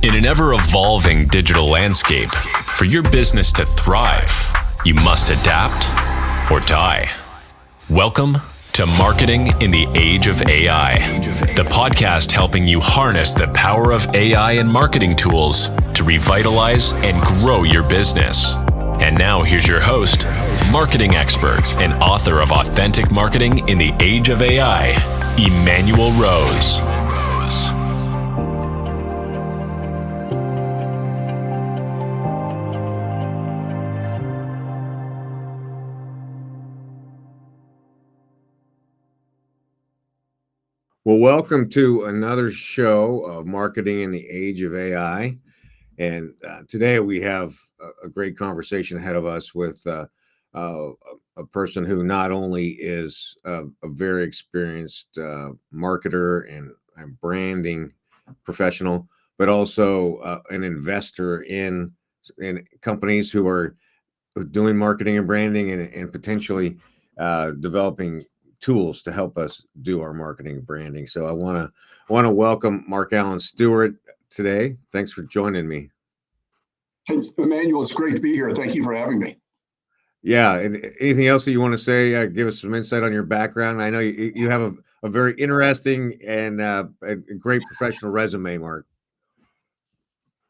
In an ever-evolving digital landscape, for your business to thrive, you must adapt or die. Welcome to Marketing in the Age of AI, the podcast helping you harness the power of AI and marketing tools to revitalize and grow your business. And now here's your host, marketing expert and author of Authentic Marketing in the Age of AI, Emanuel Rose. Well, welcome to another show of Marketing in the Age of AI. And today we have a great conversation ahead of us with a person who not only is a very experienced marketer and branding professional, but also an investor in companies who are doing marketing and branding and potentially developing tools to help us do our marketing and branding. So I want to welcome Mark Allen Stuart today. Thanks for joining me. Hey, Emanuel, it's great to be here. Thank you for having me. Yeah. And anything else that you want to say? Give us some insight on your background. I know you have a very interesting and a great professional resume, Mark.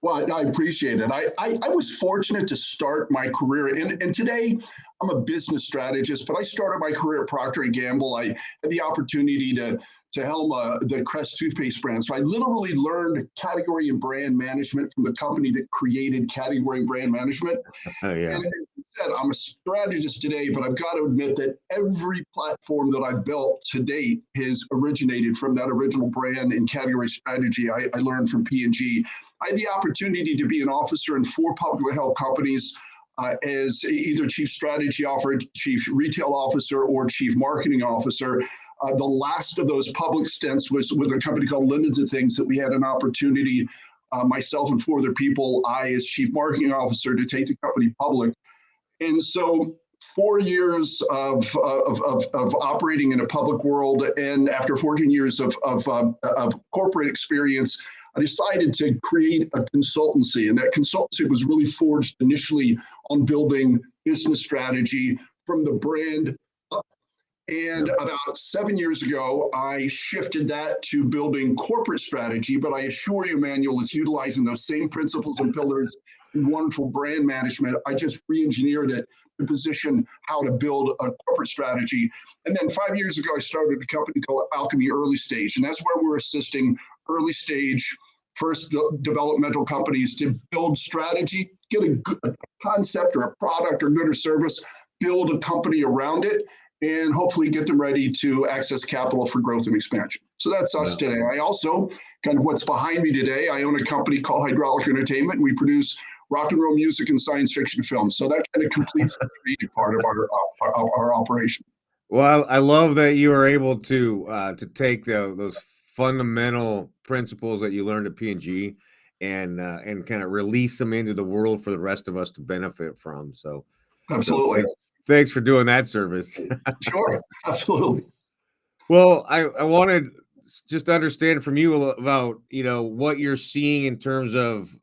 Well, I appreciate it. I was fortunate to start my career, and today I'm a business strategist, but I started my career at Procter Gamble. I had the opportunity to helm the Crest toothpaste brand. So I literally learned category and brand management from the company that created category and brand management. Oh, yeah. And as I said, I'm a strategist today, but I've got to admit that every platform that I've built to date has originated from that original brand and category strategy I learned from P&G. I had the opportunity to be an officer in 4 publicly held companies as either chief strategy officer, chief retail officer, or chief marketing officer. The last of those public stints was with a company called Linens of Things that we had an opportunity, myself and 4 other people, I as chief marketing officer, to take the company public. And so 4 years of operating in a public world, and after 14 years of corporate experience, I decided to create a consultancy, and that consultancy was really forged initially on building business strategy from the brand up. And about 7 years ago, I shifted that to building corporate strategy, but I assure you, Emanuel, is utilizing those same principles and pillars in wonderful brand management. I just re-engineered it to position how to build a corporate strategy. And then 5 years ago, I started a company called Alchemy Early Stage, and that's where we're assisting early stage first developmental companies to build strategy, get a concept or a product or good or service, build a company around it, and hopefully get them ready to access capital for growth and expansion. So that's us today. I also, kind of what's behind me today, I own a company called Hydraulic Entertainment, and we produce rock and roll music and science fiction films. So that kind of completes the creative part of our operation. Well, I love that you are able to take those fundamental principles that you learned at P&G and kind of release them into the world for the rest of us to benefit from. So absolutely. So thanks for doing that service. Sure, absolutely. Well, I wanted just to understand from you about, what you're seeing in terms of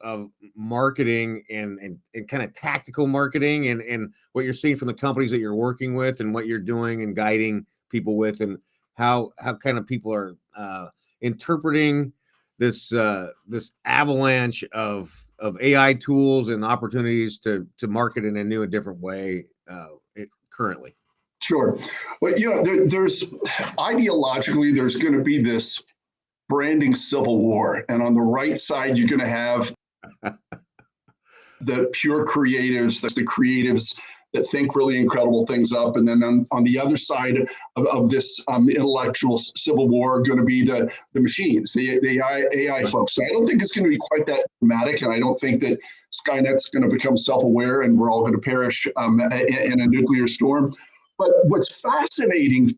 marketing and kind of tactical marketing and what you're seeing from the companies that you're working with and what you're doing and guiding people with, and how kind of people are interpreting this avalanche of AI tools and opportunities to market in a new and different way currently. Sure. Well, there's ideologically, there's going to be this branding civil war. And on the right side, you're going to have the pure creatives, the creatives that think really incredible things up. And then on the other side of this intellectual civil war are going to be the machines, the AI folks. So I don't think it's going to be quite that dramatic. And I don't think that Skynet's going to become self-aware and we're all going to perish in a nuclear storm. But what's fascinating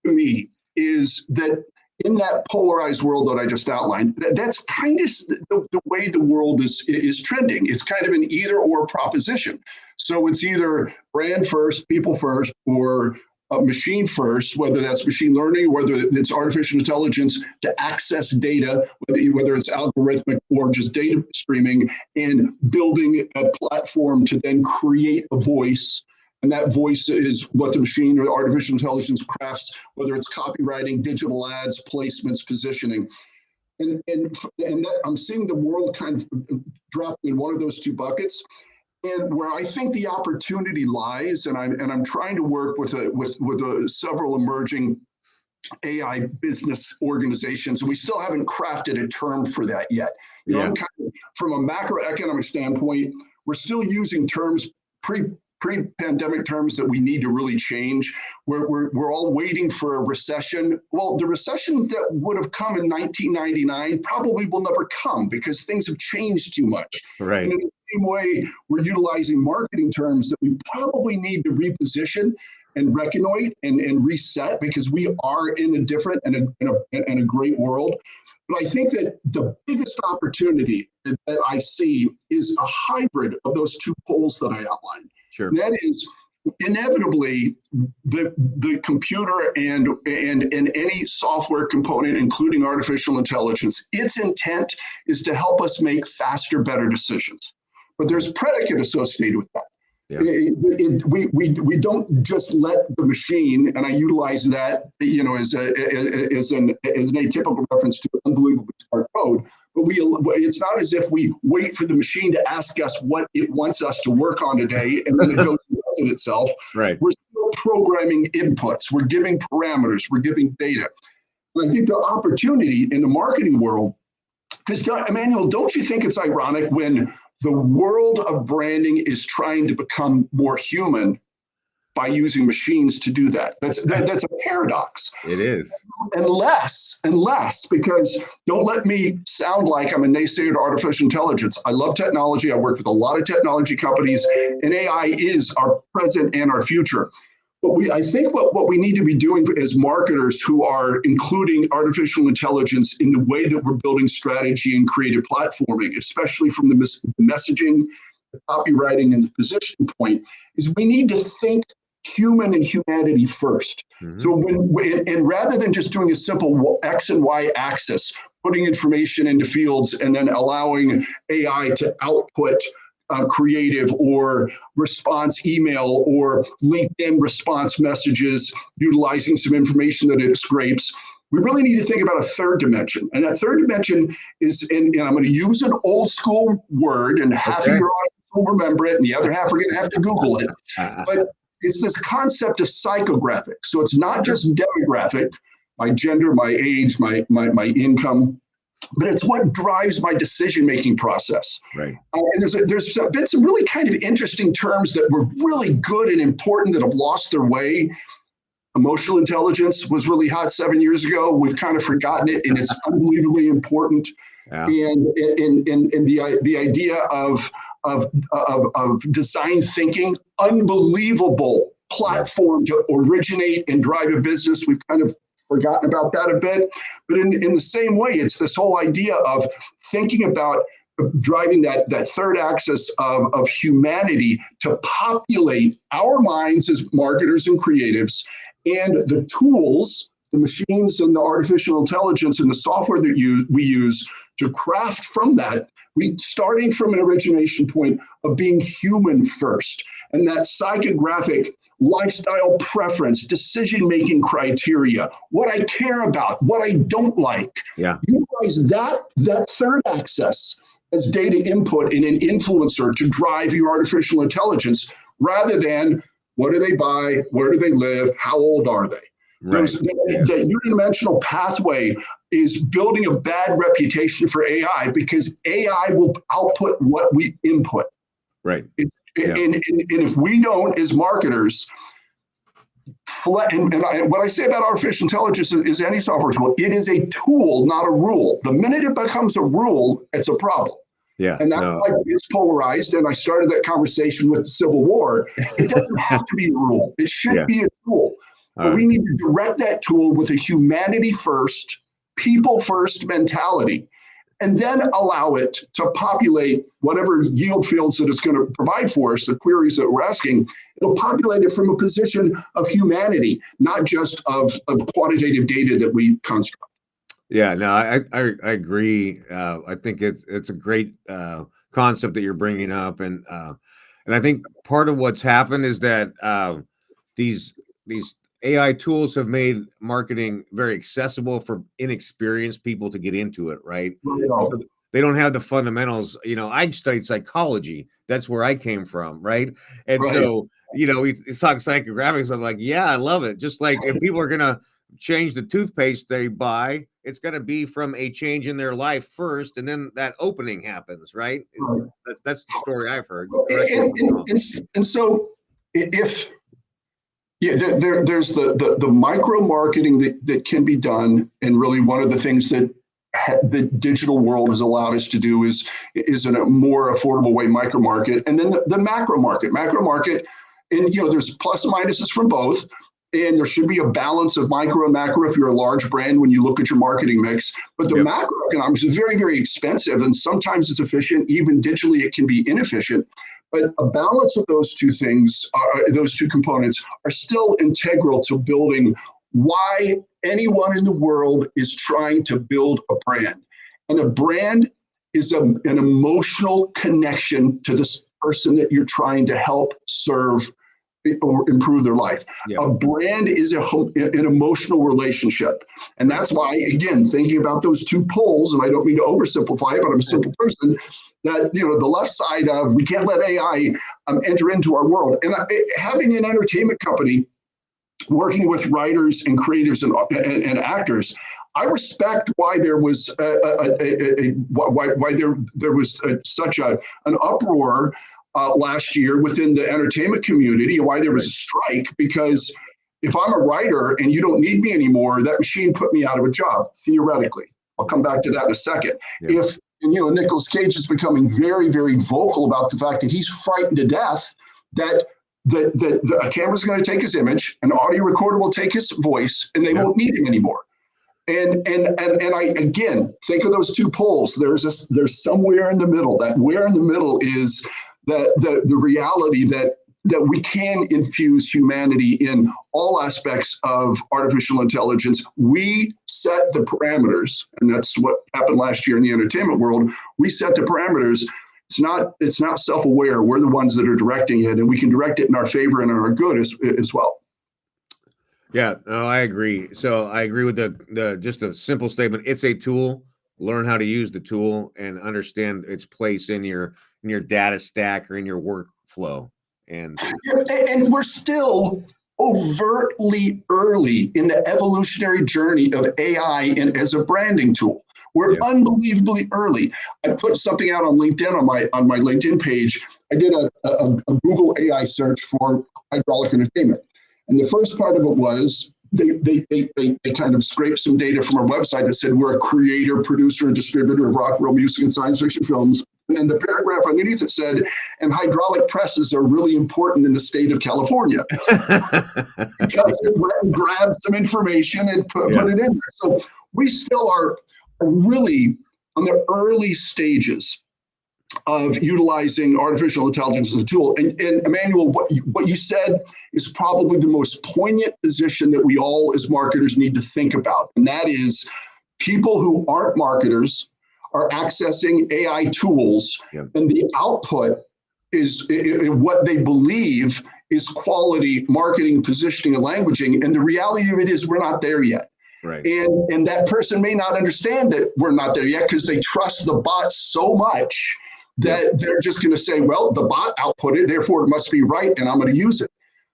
to me is that in that polarized world that I just outlined, that's kind of the way the world is trending. It's kind of an either or proposition. So it's either brand first, people first, or machine first, whether that's machine learning, whether it's artificial intelligence to access data, whether it's algorithmic or just data streaming, and building a platform to then create a voice. And that voice is what the machine or artificial intelligence crafts, whether it's copywriting, digital ads, placements, positioning. And that, I'm seeing the world kind of drop in one of those two buckets. And where I think the opportunity lies, and I'm trying to work with several emerging AI business organizations, and we still haven't crafted a term for that yet. You know, from a macroeconomic standpoint, we're still using terms pre-pandemic terms that we need to really change. We're all waiting for a recession. Well, the recession that would have come in 1999 probably will never come because things have changed too much. Right. And in the same way, we're utilizing marketing terms that we probably need to reposition and reconnoit and reset because we are in a different and a great world. But I think that the biggest opportunity that I see is a hybrid of those two poles that I outlined. Sure. And that is inevitably the computer and any software component, including artificial intelligence, its intent is to help us make faster, better decisions. But there's predicate associated with that. Yeah. We don't just let the machine, and I utilize that, you know, as an atypical reference to unbelievably smart code. But it's not as if we wait for the machine to ask us what it wants us to work on today, and then it goes and does it itself. Right. We're still programming inputs. We're giving parameters. We're giving data. And I think the opportunity in the marketing world, because Emanuel, don't you think it's ironic when the world of branding is trying to become more human by using machines to do that? That's a paradox. It is. Unless, because don't let me sound like I'm a naysayer to artificial intelligence. I love technology. I work with a lot of technology companies, and AI is our present and our future. But I think what we need to be doing as marketers who are including artificial intelligence in the way that we're building strategy and creative platforming, especially from the messaging, the copywriting, and the position point, is we need to think human and humanity first. Mm-hmm. So and rather than just doing a simple X and Y axis, putting information into fields and then allowing AI to output creative or response email or LinkedIn response messages, utilizing some information that it scrapes, we really need to think about a third dimension. And that third dimension is, and I'm going to use an old school word, and half of your audience will remember it, and the other half are going to have to Google it. But it's this concept of psychographics. So it's not just demographic, my gender, my age, my income, but it's what drives my decision-making process. Right. And there's been some really kind of interesting terms that were really good and important that have lost their way. Emotional intelligence was really hot 7 years ago. We've kind of forgotten it, and it's unbelievably important. Yeah. And the idea of design thinking, unbelievable platform to originate and drive a business. We've kind of forgotten about that a bit. But in the same way, it's this whole idea of thinking about driving that third axis of humanity to populate our minds as marketers and creatives, and the tools, the machines and the artificial intelligence and the software that we use to craft from that, starting from an origination point of being human first. And that psychographic lifestyle preference, decision-making criteria, what I care about, what I don't like. Yeah. Utilize that third axis as data input in an influencer to drive your artificial intelligence, rather than what do they buy, where do they live, how old are they? Right. That unidimensional pathway is building a bad reputation for AI because AI will output what we input. Right. And if we don't, as marketers, what I say about artificial intelligence is any software tool, it is a tool, not a rule. The minute it becomes a rule, it's a problem. Yeah, and that's why it's polarized. And I started that conversation with the Civil War. It doesn't have to be a rule. It should be a tool. But we need to direct that tool with a humanity first, people first mentality. and then allow it to populate whatever yield fields that it's going to provide for us, the queries that we're asking. It'll populate it from a position of humanity, not just of quantitative data that we construct. Yeah, no, I agree. I think it's a great concept that you're bringing up, and I think part of what's happened is that these AI tools have made marketing very accessible for inexperienced people to get into it, right? So they don't have the fundamentals. I studied psychology. That's where I came from, right? And so, we talk psychographics. I'm like, yeah, I love it. Just like if people are going to change the toothpaste they buy, it's going to be from a change in their life first, and then that opening happens, right? That's the story I've heard. And so if there's the micro marketing that can be done, and really one of the things that the digital world has allowed us to do is in a more affordable way micro market, and then the macro market, and there's plus and minuses from both. And there should be a balance of micro and macro if you're a large brand when you look at your marketing mix. But the macroeconomics is very, very expensive, and sometimes it's efficient. Even digitally, it can be inefficient. But a balance of those two things, those two components, are still integral to building why anyone in the world is trying to build a brand. And a brand is an emotional connection to this person that you're trying to help serve or improve their life. A brand is an emotional relationship. And that's why, again, thinking about those two poles, and I don't mean to oversimplify it, but I'm a simple person, that, the left side of we can't let AI enter into our world. And having an entertainment company working with writers and creatives and actors, I respect why there was such an uproar last year within the entertainment community, and why there was a strike, because if I'm a writer and you don't need me anymore, that machine put me out of a job, theoretically. I'll come back to that in a second. If Nicolas Cage is becoming very, very vocal about the fact that he's frightened to death that a camera's going to take his image, an audio recorder will take his voice, and they won't need him anymore. And I, again, think of those two poles. There's somewhere in the middle. That where in the middle is the reality that we can infuse humanity in all aspects of artificial intelligence. We set the parameters, and that's what happened last year in the entertainment world. We set the parameters. It's not self-aware. We're the ones that are directing it, and we can direct it in our favor and in our good as well. Yeah, no, I agree. So I agree with the just a simple statement. It's a tool. Learn how to use the tool and understand its place in your data stack or in your workflow. And we're still overtly early in the evolutionary journey of AI and as a branding tool. We're unbelievably early. I put something out on LinkedIn on my LinkedIn page. I did a Google AI search for hydraulic entertainment. And the first part of it was they kind of scraped some data from our website that said we're a creator, producer, and distributor of rock, roll music, and science fiction films. And the paragraph underneath it said, and hydraulic presses are really important in the state of California. Because it went and grabbed some information and put it in there. So we still are really on the early stages of utilizing artificial intelligence as a tool. And Emanuel, what you said is probably the most poignant position that we all as marketers need to think about. And that is people who aren't marketers are accessing AI tools, and the output is what they believe is quality marketing, positioning, and languaging. And the reality of it is we're not there yet. Right. And that person may not understand that we're not there yet because they trust the bot so much that they're just going to say, well, the bot output it, therefore it must be right, and I'm going to use it.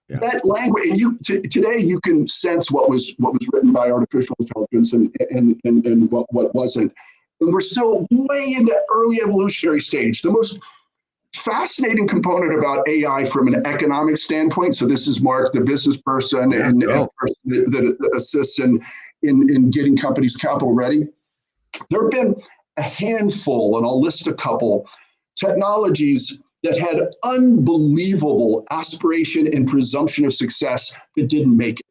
Yeah. That language, and today you can sense what was written by artificial intelligence and what wasn't. And we're still way in the early evolutionary stage. The most fascinating component about AI from an economic standpoint, so this is Mark, the business person and person that assists in getting companies capital ready. There have been a handful, and I'll list a couple, technologies that had unbelievable aspiration and presumption of success that didn't make it.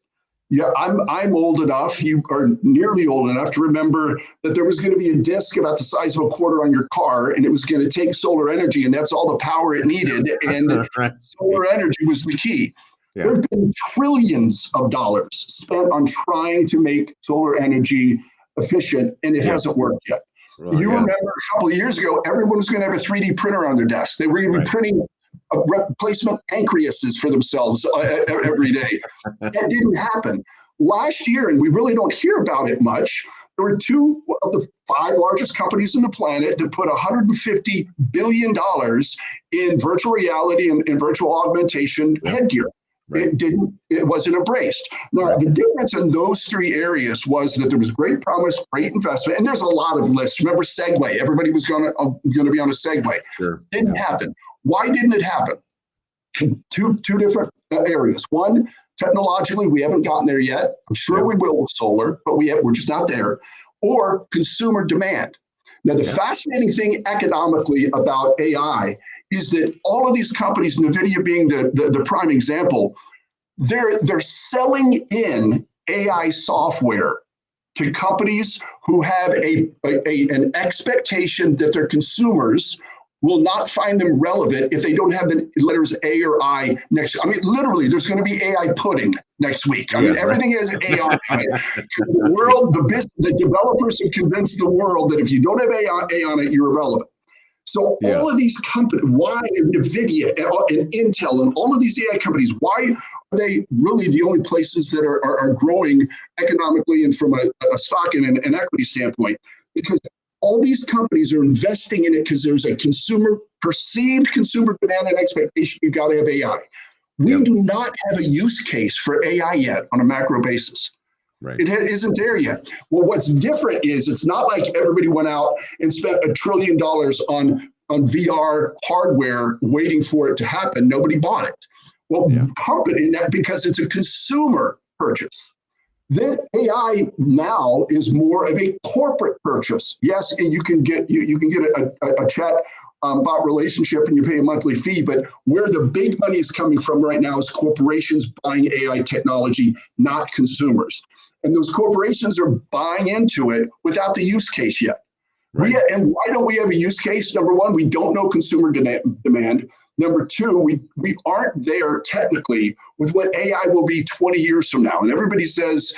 Yeah, I'm old enough, you are nearly old enough to remember that there was going to be a disc about the size of a quarter on your car, and it was going to take solar energy, and that's all the power it needed. And Right. solar energy was the key. There Yeah. have been trillions of dollars spent on trying to make solar energy efficient, and it Yeah. hasn't worked yet. Well, You yeah. remember a couple of years ago, everyone was going to have a 3D printer on their desk. They were going to be Right. printing replacement pancreases for themselves every day. That didn't happen. Last year, and we really don't hear about it much, there were two of the five largest companies on the planet that put $150 billion in virtual reality and virtual augmentation headgear. Right. It wasn't embraced. Now, Right. the difference in those three areas was that there was great promise, great investment, and there's a lot of lists. Remember Segway? Everybody was going to be on a Segway. Sure. Didn't happen. Why didn't it happen? Two different areas. One, technologically, we haven't gotten there yet. I'm sure we will with solar, but we're just not there. Or consumer demand. Now, the fascinating thing economically about AI is that all of these companies, NVIDIA being the prime example, they're selling in AI software to companies who have an expectation that their consumers will not find them relevant if they don't have the letters A or I next. I mean, literally, there's going to be AI pudding next week. I mean, everything is AI on it. The world, the developers have convinced the world that if you don't have AI on it, you're irrelevant. So all of these companies, why NVIDIA and Intel and all of these AI companies, why are they really the only places that are growing economically and from a stock and an equity standpoint? Because all these companies are investing in it because there's a perceived consumer demand and expectation. You've got to have AI. We do not have a use case for AI yet on a macro basis. Right. It isn't there yet. Well, what's different is it's not like everybody went out and spent $1 trillion on VR hardware waiting for it to happen. Nobody bought it. Well, company that because it's a consumer purchase. This AI now is more of a corporate purchase. Yes, and you can get a chat bot relationship and you pay a monthly fee, but where the big money is coming from right now is corporations buying AI technology, not consumers. And those corporations are buying into it without the use case yet. Right. And why don't we have a use case? Number one, we don't know consumer demand. Number two, we aren't there technically with what AI will be 20 years from now. And everybody says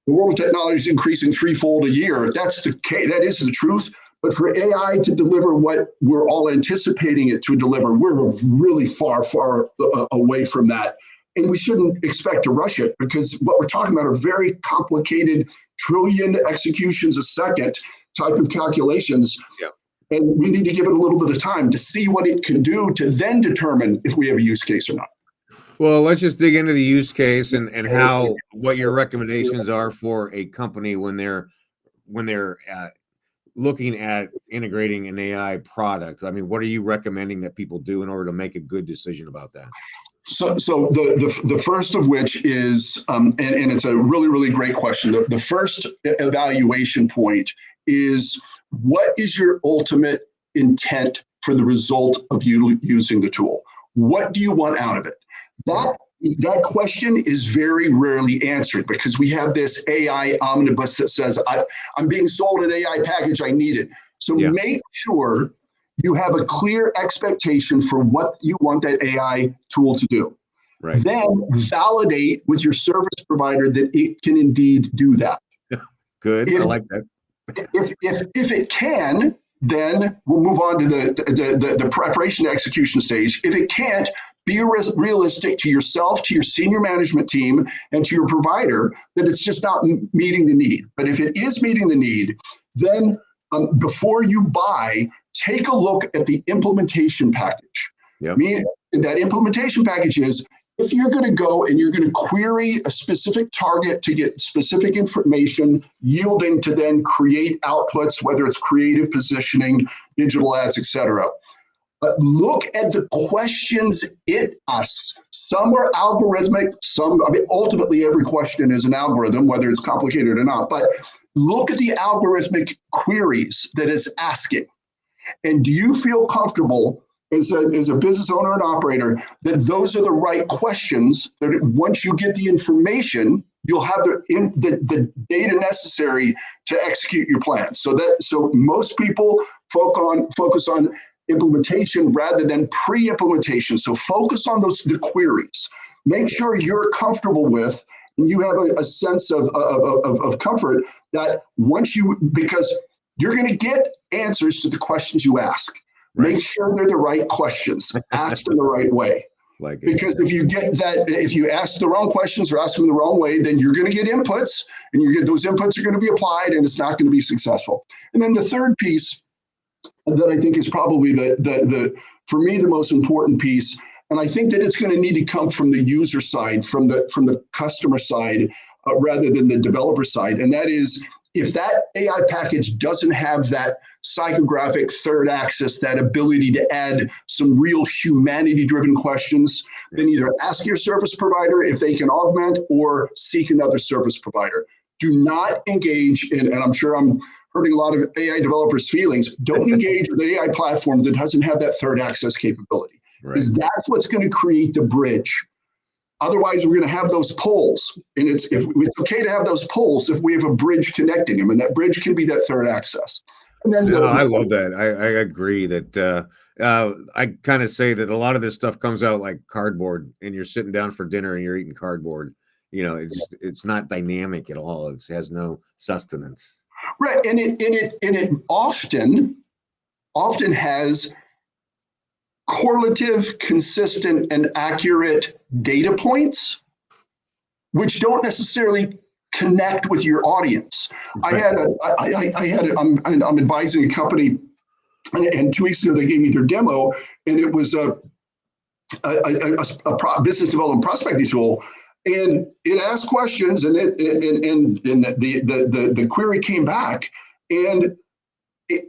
the world of technology is increasing threefold a year. That is the truth. But for AI to deliver what we're all anticipating it to deliver, we're really far away from that. And we shouldn't expect to rush it because what we're talking about are very complicated trillion executions a second type of calculations. Yeah. And we need to give it a little bit of time to see what it can do to then determine if we have a use case or not. Well, let's just dig into the use case and what your recommendations are for a company when they're looking at integrating an AI product. I mean, what are you recommending that people do in order to make a good decision about that? So the first of which is, and it's a really, really great question. The first evaluation point is, what is your ultimate intent for the result of you using the tool? What do you want out of it? That question is very rarely answered because we have this AI omnibus that says, I'm being sold an AI package, I need it. So make sure you have a clear expectation for what you want that AI tool to do. Right. Then validate with your service provider that it can indeed do that. Good, I like that. If it can, then we'll move on to the preparation execution stage. If it can't, be realistic to yourself, to your senior management team, and to your provider that it's just not meeting the need. But if it is meeting the need, then before you buy, take a look at the implementation package. Yep. That implementation package is, if you're going to go and you're going to query a specific target to get specific information, yielding to then create outputs, whether it's creative positioning, digital ads, etc. But look at the questions it asks. Some are algorithmic, ultimately every question is an algorithm, whether it's complicated or not. But look at the algorithmic queries that it's asking. And do you feel comfortable as a business owner and operator, that those are the right questions, that once you get the information, you'll have the data necessary to execute your plan. So most people focus on implementation rather than pre-implementation. So focus on the queries. Make sure you're comfortable with, and you have a sense of comfort that because you're going to get answers to the questions you ask. Right. Make sure they're the right questions. Ask them the right way. Because if you ask the wrong questions or ask them the wrong way, then you're going to get inputs, and those inputs are going to be applied, and it's not going to be successful. And then the third piece that I think is probably for me the most important piece, and I think that it's going to need to come from the user side, from the customer side, rather than the developer side, and that is, if that AI package doesn't have that psychographic third axis, that ability to add some real humanity-driven questions, then either ask your service provider if they can augment, or seek another service provider. Do not engage in, and I'm sure I'm hurting a lot of AI developers' feelings, don't engage with an AI platform that doesn't have that third access capability. Because that's what's going to create the bridge. Otherwise, we're going to have those poles, and it's okay to have those poles if we have a bridge connecting them, and that bridge can be that third access. And then I love that. I agree that I kind of say that a lot of this stuff comes out like cardboard, and you're sitting down for dinner and you're eating cardboard. It's not dynamic at all. It has no sustenance. Right, and it often has correlative, consistent, and accurate data points, which don't necessarily connect with your audience. I'm advising a company, and 2 weeks ago they gave me their demo, and it was a business development prospecting tool, and it asked questions, and the query came back, and it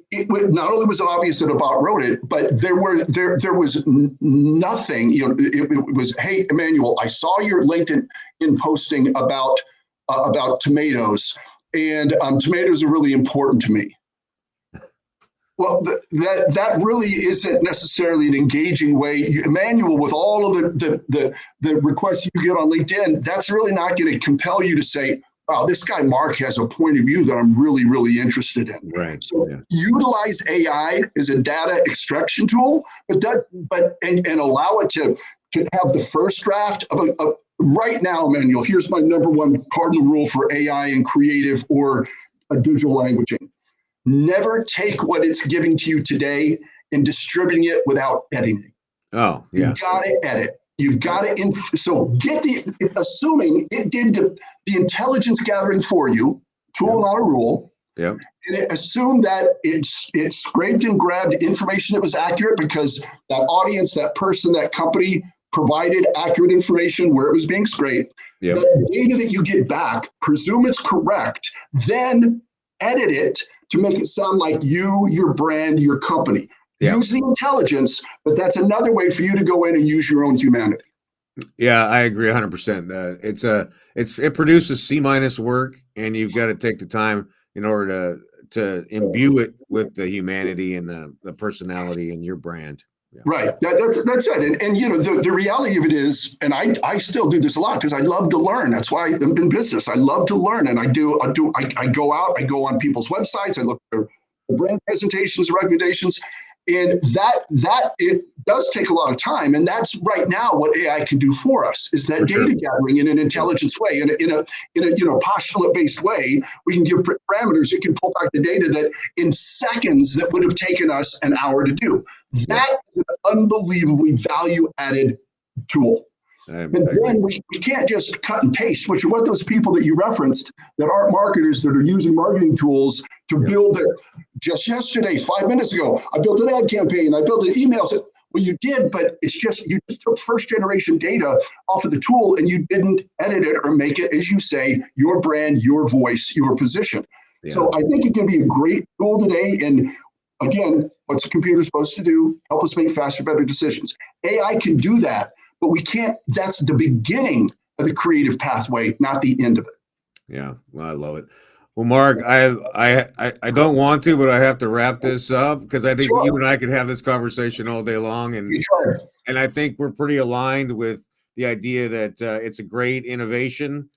not only was it obvious that a bot wrote it, but there was nothing. It was, hey, Emanuel, I saw your LinkedIn posting about tomatoes, and tomatoes are really important to me. Well, that really isn't necessarily an engaging way. Emanuel, with all of the requests you get on LinkedIn, that's really not going to compel you to say, wow, this guy Mark has a point of view that I'm really, really interested in. Right. So utilize AI as a data extraction tool, but allow it to have the first draft of right now, Emanuel, here's my number one cardinal rule for AI and creative or a digital languaging. Never take what it's giving to you today and distributing it without editing. Oh, yeah. You got to edit. You've got to, so assuming it did the intelligence gathering for you, tool, not a rule. Yep. And it assumed that it scraped and grabbed information that was accurate because that audience, that person, that company provided accurate information where it was being scraped. Yep. The data that you get back, presume it's correct, then edit it to make it sound like you, your brand, your company. Yep. Use the intelligence, but that's another way for you to go in and use your own humanity. Yeah, I agree 100%. It produces C- work, and you've got to take the time in order to imbue it with the humanity and the personality in your brand. Yeah. Right. That's it. And the reality of it is, and I still do this a lot because I love to learn. That's why I'm in business. I love to learn, and I go out, I go on people's websites, I look for brand presentations, recommendations. And that it does take a lot of time, and that's right now what AI can do for us is that data gathering in an intelligence way, in a postulate-based way. We can give parameters. It can pull back the data that in seconds that would have taken us an hour to do. That is an unbelievably value-added tool. And then we can't just cut and paste, which are what those people that you referenced that aren't marketers that are using marketing tools to build it. Just yesterday, 5 minutes ago, I built an ad campaign, I built an email. Well, you did, but you just took first generation data off of the tool and you didn't edit it or make it, as you say, your brand, your voice, your position. Yeah. So I think it can be a great tool today. And again, what's a computer supposed to do? Help us make faster, better decisions. AI can do that, but we can't. That's the beginning of the creative pathway, not the end of it. Yeah, well, I love it. Well, Mark, I don't want to, but I have to wrap this up because I think Sure. you and I could have this conversation all day long, and You tried. I think we're pretty aligned with the idea that it's a great innovation.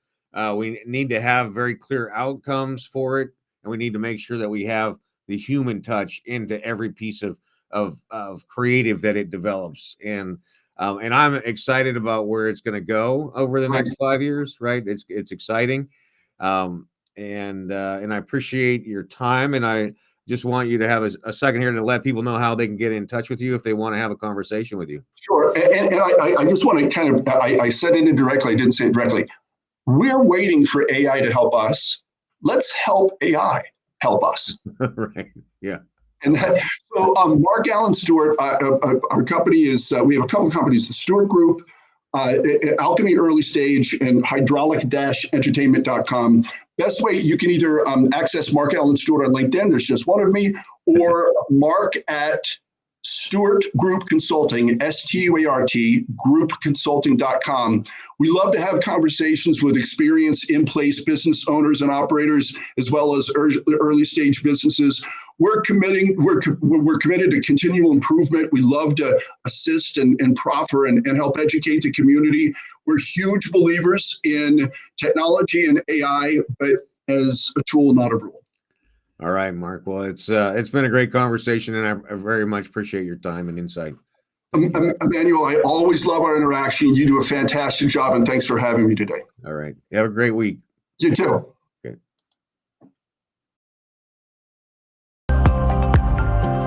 We need to have very clear outcomes for it, and we need to make sure that we have the human touch into every piece of creative that it develops. And I'm excited about where it's going to go over the next 5 years. Right? It's exciting. And I appreciate your time, and I just want you to have a second here to let people know how they can get in touch with you if they want to have a conversation with you. Sure. And I just want to kind of, I said it indirectly, I didn't say it directly. We're waiting for AI to help us. Let's help AI help us. Right. Yeah. And so Mark Allen Stuart, our company is, we have a couple of companies, the Stuart Group, Alchemy Early Stage, and hydraulic-entertainment.com. Best way, you can either access Mark Allen Stuart on LinkedIn, there's just one of me, or Mark at Stuart Group Consulting, Stuart, groupconsulting.com. We love to have conversations with experienced in-place business owners and operators, as well as early stage businesses. We're committed to continual improvement. We love to assist and proffer and help educate the community. We're huge believers in technology and AI, but as a tool, not a rule. All right, Mark. Well, it's been a great conversation, and I very much appreciate your time and insight. Emanuel, I always love our interaction. You do a fantastic job, and thanks for having me today. All right. You have a great week. You too. Okay.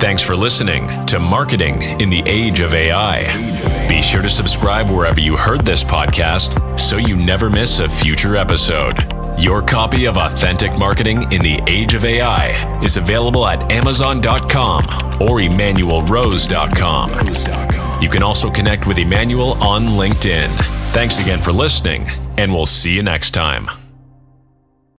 Thanks for listening to Marketing in the Age of AI. Be sure to subscribe wherever you heard this podcast so you never miss a future episode. Your copy of Authentic Marketing in the Age of AI is available at Amazon.com or EmanuelRose.com. You can also connect with Emanuel on LinkedIn. Thanks again for listening, and we'll see you next time.